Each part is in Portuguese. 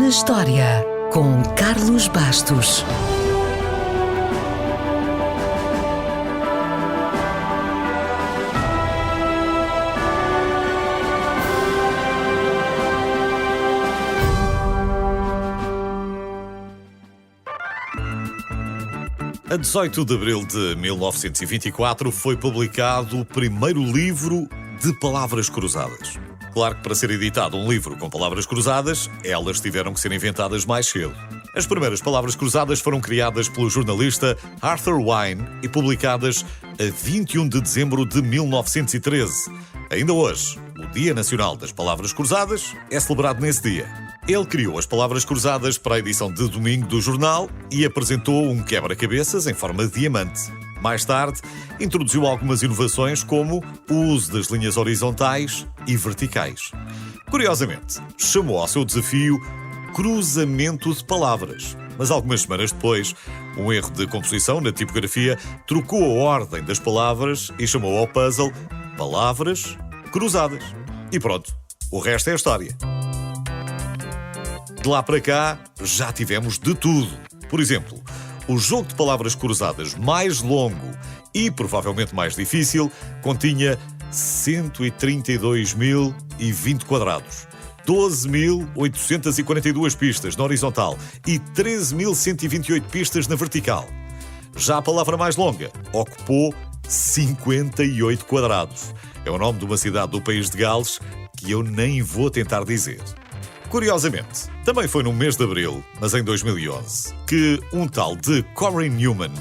na História, com Carlos Bastos. A 18 de abril de 1924 foi publicado o primeiro livro de palavras cruzadas. Claro que para ser editado um livro com palavras cruzadas, elas tiveram que ser inventadas mais cedo. As primeiras palavras cruzadas foram criadas pelo jornalista Arthur Wine e publicadas a 21 de dezembro de 1913. Ainda hoje, o Dia Nacional das Palavras Cruzadas é celebrado nesse dia. Ele criou as palavras cruzadas para a edição de domingo do jornal e apresentou um quebra-cabeças em forma de diamante. Mais tarde, introduziu algumas inovações como o uso das linhas horizontais e verticais. Curiosamente, chamou ao seu desafio cruzamento de palavras. Mas algumas semanas depois, um erro de composição na tipografia trocou a ordem das palavras e chamou ao puzzle palavras cruzadas. E pronto, o resto é história. De lá para cá, já tivemos de tudo. Por exemplo, o jogo de palavras cruzadas mais longo e provavelmente mais difícil continha 132.020 quadrados, 12.842 pistas na horizontal e 13.128 pistas na vertical. Já a palavra mais longa ocupou 58 quadrados. É o nome de uma cidade do país de Gales que eu nem vou tentar dizer. Curiosamente, também foi no mês de abril, mas em 2011, que um tal de Cory Newman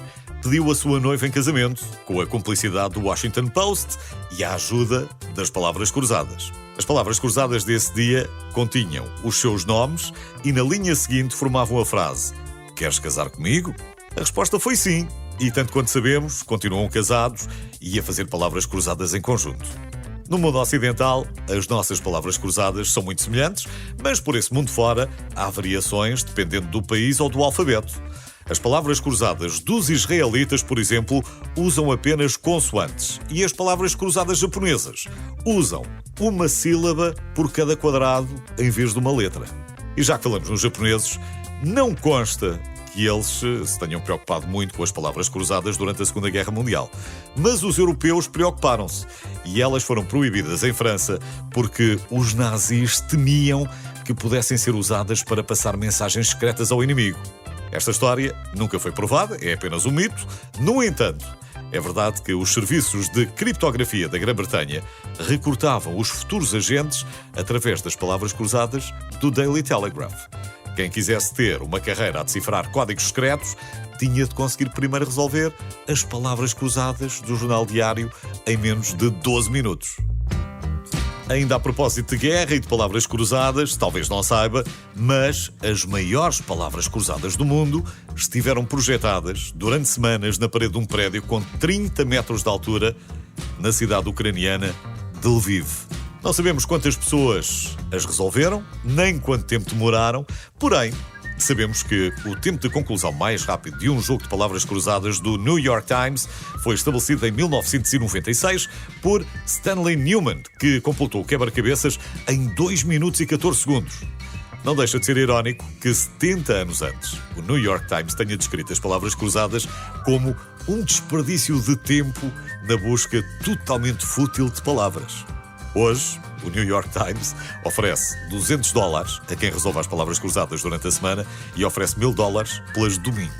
pediu a sua noiva em casamento, com a cumplicidade do Washington Post e a ajuda das palavras cruzadas. As palavras cruzadas desse dia continham os seus nomes e na linha seguinte formavam a frase: "Queres casar comigo?" A resposta foi sim, e tanto quanto sabemos, continuam casados e a fazer palavras cruzadas em conjunto. No mundo ocidental, as nossas palavras cruzadas são muito semelhantes, mas por esse mundo fora há variações dependendo do país ou do alfabeto. As palavras cruzadas dos israelitas, por exemplo, usam apenas consoantes e as palavras cruzadas japonesas usam uma sílaba por cada quadrado em vez de uma letra. E já que falamos nos japoneses, não consta que eles se tenham preocupado muito com as palavras cruzadas durante a Segunda Guerra Mundial. Mas os europeus preocuparam-se e elas foram proibidas em França porque os nazis temiam que pudessem ser usadas para passar mensagens secretas ao inimigo. Esta história nunca foi provada, é apenas um mito. No entanto, é verdade que os serviços de criptografia da Grã-Bretanha recrutavam os futuros agentes através das palavras cruzadas do Daily Telegraph. Quem quisesse ter uma carreira a decifrar códigos secretos tinha de conseguir primeiro resolver as palavras cruzadas do jornal diário em menos de 12 minutos. Ainda a propósito de guerra e de palavras cruzadas, talvez não saiba, mas as maiores palavras cruzadas do mundo estiveram projetadas durante semanas na parede de um prédio com 30 metros de altura na cidade ucraniana de Lviv. Não sabemos quantas pessoas as resolveram, nem quanto tempo demoraram, porém, sabemos que o tempo de conclusão mais rápido de um jogo de palavras cruzadas do New York Times foi estabelecido em 1996 por Stanley Newman, que completou o quebra-cabeças em 2 minutos e 14 segundos. Não deixa de ser irónico que 70 anos antes o New York Times tenha descrito as palavras cruzadas como um desperdício de tempo na busca totalmente fútil de palavras. Hoje, o New York Times oferece $200 a quem resolva as palavras cruzadas durante a semana e oferece $1.000 pelas de domingo.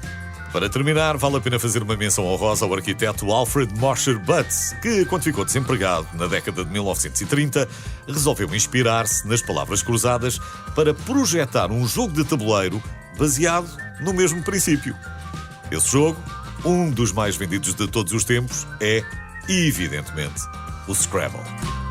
Para terminar, vale a pena fazer uma menção honrosa ao arquiteto Alfred Mosher Butts, que, quando ficou desempregado na década de 1930, resolveu inspirar-se nas palavras cruzadas para projetar um jogo de tabuleiro baseado no mesmo princípio. Esse jogo, um dos mais vendidos de todos os tempos, é, evidentemente, o Scrabble.